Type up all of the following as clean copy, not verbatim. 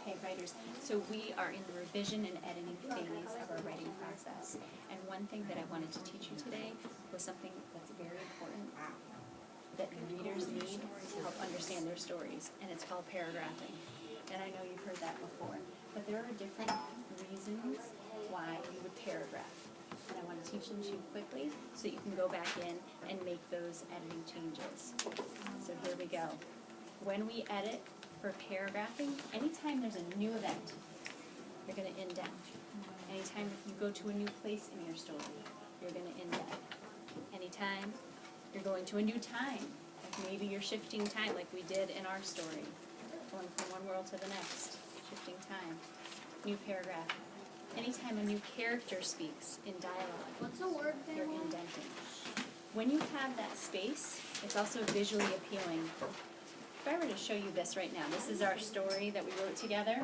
Hey, writers. So we are in the revision and editing phase of our writing process. And one thing that I wanted to teach you today was something that's very important that readers need to help understand their stories, and it's called paragraphing. And I know you've heard that before, but there are different reasons why you would paragraph. And I want to teach them to you quickly so you can go back in and make those editing changes. So here we go. When we edit for paragraphing, anytime there's a new event, you're going to indent. Anytime you go to a new place in your story, you're going to indent. Anytime you're going to a new time, like maybe you're shifting time like we did in our story, going from one world to the next, shifting time, new paragraph. Anytime a new character speaks in dialogue, what's the word there? You're indenting. When you have that space, it's also visually appealing. If I were to show you this right now, this is our story that we wrote together.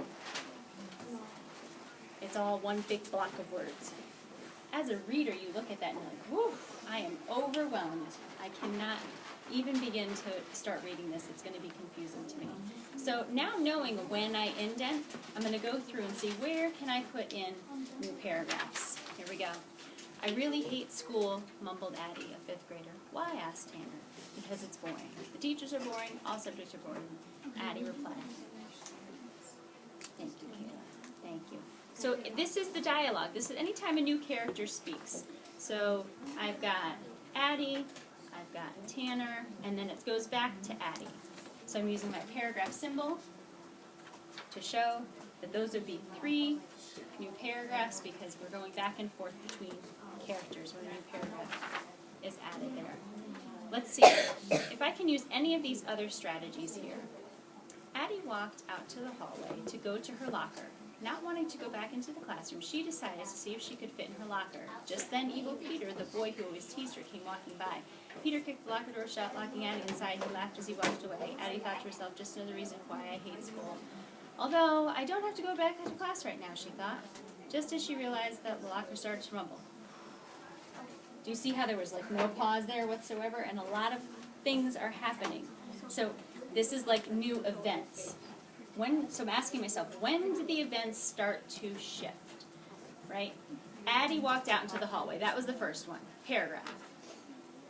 It's all one big block of words. As a reader, you look at that and you're like, whew, I am overwhelmed. I cannot even begin to start reading this. It's going to be confusing to me. So now knowing when I indent, I'm going to go through and see where can I put in new paragraphs. Here we go. I really hate school, mumbled Addie, a 5th grader. Why? Asked Tanner. Because it's boring. The teachers are boring, all subjects are boring. Addie replied. Thank you, Kayla. Thank you. So this is the dialogue. This is anytime a new character speaks. So I've got Addie, I've got Tanner, and then it goes back to Addie. So I'm using my paragraph symbol to show that those would be 3 new paragraphs because we're going back and forth between characters when a new paragraph is added there. Let's see if I can use any of these other strategies here. Addie walked out to the hallway to go to her locker. Not wanting to go back into the classroom, she decided to see if she could fit in her locker. Just then, evil Peter, the boy who always teased her, came walking by. Peter kicked the locker door shut, locking Addie inside. He laughed as he walked away. Addie thought to herself, just another reason why I hate school. Although, I don't have to go back to class right now, she thought, just as she realized that the locker started to rumble. Do you see how there was like no pause there whatsoever? And a lot of things are happening. So this is like new events. So I'm asking myself, when did the events start to shift? Right? Addie walked out into the hallway. That was the first one. Paragraph.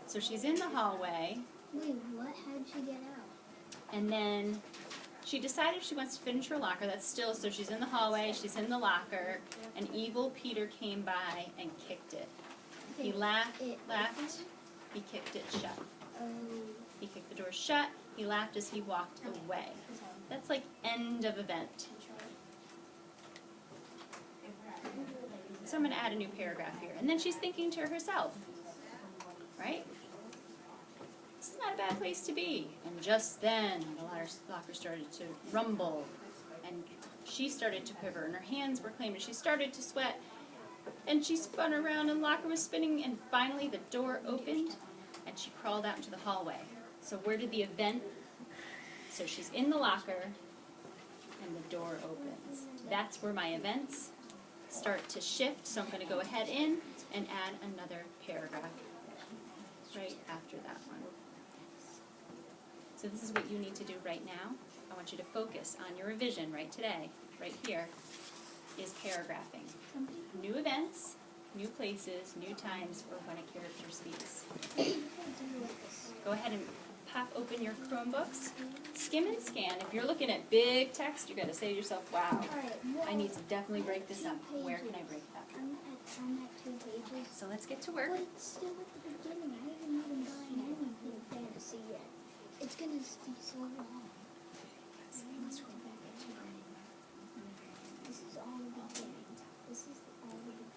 So she's in the hallway. Wait, what? How did she get out? And then she decided she wants to finish her locker. That's still, so she's in the hallway, she's in the locker, and evil Peter came by and kicked it. He laughed, he kicked it shut. He kicked the door shut, he laughed as he walked away. That's like end of event. So I'm going to add a new paragraph here. And then she's thinking to herself, right? This is not a bad place to be. And just then, the locker started to rumble, and she started to quiver, and her hands were clammy. She started to sweat, and she spun around, and the locker was spinning, and finally the door opened, and she crawled out into the hallway. So where did the event? So she's in the locker, and the door opens. That's where my events start to shift. So I'm going to go ahead in and add another paragraph right after that one. So this is what you need to do right now. I want you to focus on your revision right today, right here, is paragraphing. New events, new places, new times, or when a character speaks. Go ahead and pop open your Chromebooks, skim and scan. If you're looking at big text, you're going to say to yourself, wow, I need to definitely break this up. Where can I break that? I'm at 2 pages. So let's get to work. But it's still at the beginning. I haven't even gotten anything fantasy yet. It's going to be so long. This is all the beginning. This is all the beginning.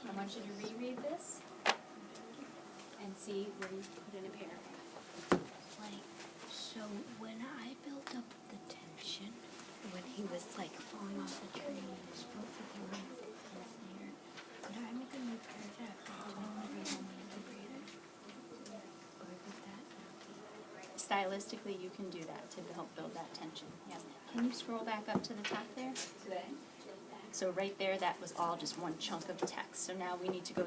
I want you to reread this and see where you put in a paragraph. So when I built up the tension, when he was like falling off the tree and his foot was there, could I make a new stylistically, you can do that to help build that tension. Yep. Can you scroll back up to the top there? So right there, that was all just one chunk of text. So now we need to go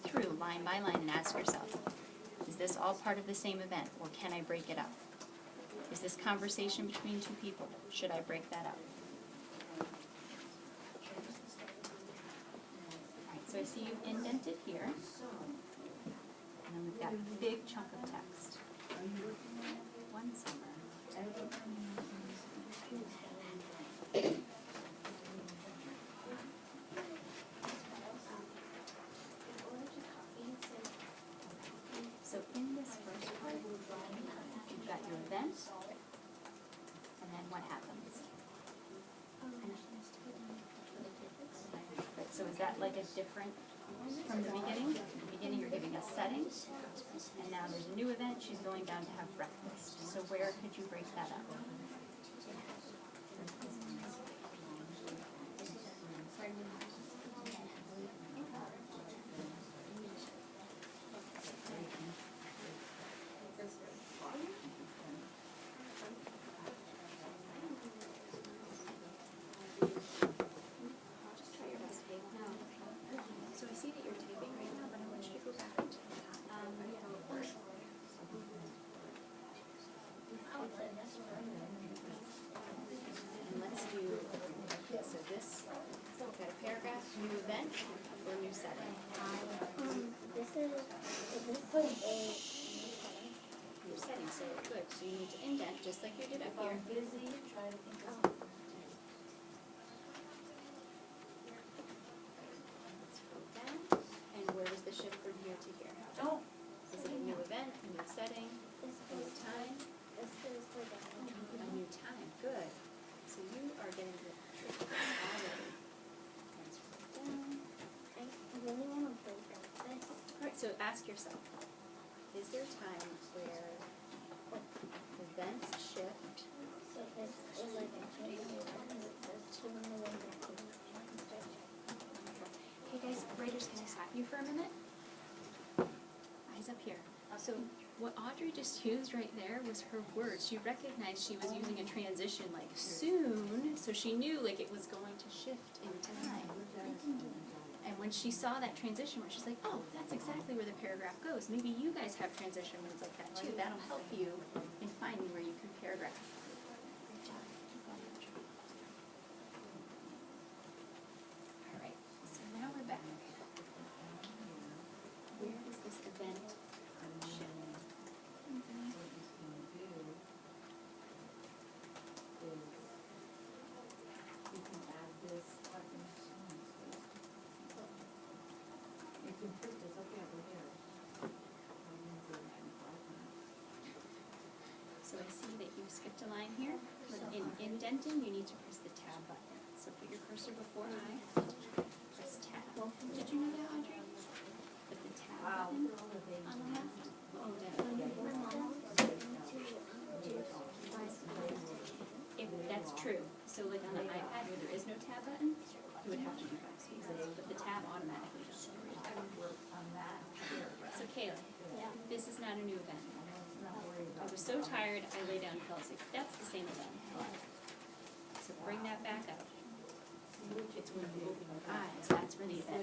through line by line and ask yourself, is this all part of the same event, or can I break it up? Is this conversation between two people? Should I break that up? Alright, so I see you've indented here. And then we've got a big chunk of text. One summer. So in this first part, you've got your event, and then what happens? Right, so is that like a different from the beginning? In the beginning, you're giving a setting, and now there's a new event. She's going down to have breakfast. So where could you break that up? So I see that you're typing right now, but I want you to go back to and let's do, so this, we've got a paragraph, new event, or new setting? This is New setting, so good. So you need to indent, just like you did up here. Busy, try to think of Let's go down. And where does the shift from here to here happen? Oh, Is it a new event, a new setting, this a new time? is for the A new time, good. So you are getting the trick of this already. Let's go down. I really want to break up this. Alright, so ask yourself, is there times where events shift? So this is like a two in the way back. Hey guys, writers, can I stop you for a minute? Eyes up here. So what Audrey just used right there was her words. She recognized she was using a transition like soon, so she knew like it was going to shift in time. And when she saw that transition word, she's like, oh, that's exactly where the paragraph goes. Maybe you guys have transition words like that too. That'll help you in finding where you can paragraph. Great job. Keep going, Audrey. All right, so now we're back. Where is this event shift? you can add this, you can put this, okay, over here. So I see that you skipped a line here. But in indenting, you need to press the tab button. So put your cursor before I, press tab. Did you know that, Audrey? Put the tab button on the left. Oh, if that's true, so like on an iPad where there is no tab button, you would have to do 5 spaces, but the tab automatically does it. So Kayla, this is not a new event. I was so tired, I lay down and fell asleep. That's the same event. So bring that back up. It's when you open your eyes, that's where the event